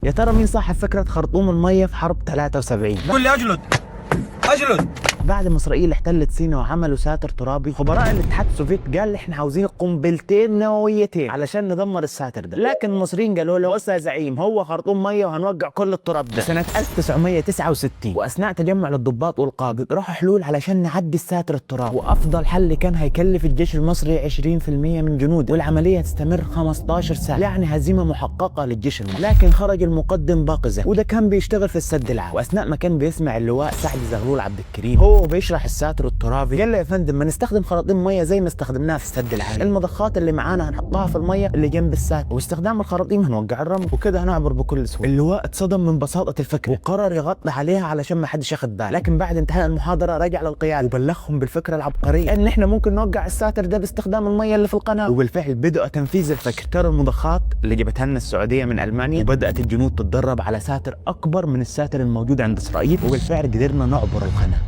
يا ترى مين صاحب فكرة خرطوم المية في حرب 73؟ قول لي اجلد اجلد. بعد ما اسرائيل احتلت سيناء وعملوا ساتر ترابي، خبراء الاتحاد السوفيتي قال احنا عاوزين قنبلتين نوويتين علشان ندمر الساتر ده، لكن المصريين قالوا له بص يا زعيم، هو خرطوم ميه وهنوقع كل التراب ده. سنه 1969 واثناء تجمع للضباط والقاده راحوا حلول علشان نعدي الساتر الترابي، وافضل حل كان هيكلف الجيش المصري 20% من جنوده والعمليه تستمر 15 ساعه، يعني هزيمه محققه للجيش المصري. لكن خرج المقدم باقزة وده كان بيشتغل في السد العالي، واثناء ما كان بيسمع اللواء سعد زغلول عبد الكريم هو بيشرح الساتر الترابي، قال له يا فندم ما نستخدم خراطيم ميه زي ما استخدمناها في السد العالي، المضخات اللي معانا هنحطها في الميه اللي جنب الساتر، واستخدام الخراطيم هنوقع الرمل وكده هنعبر بكل سهوله. اللواء اتصدم من بساطه الفكره وقرر يغطي عليها علشان ما حدش ياخد باله، لكن بعد انتهاء المحاضره رجع للقياده وبلغهم بالفكره العبقريه ان احنا ممكن نوقع الساتر ده باستخدام الميه اللي في القناه، وبالفعل بدأ تنفيذ الفكر. ترى المضخات اللي جابتها لنا السعوديه من المانيا، وبدات الجنود تتدرب على ساتر اكبر من الساتر الموجود عند اسرائيل، وبالفعل قدرنا نعبر القناه.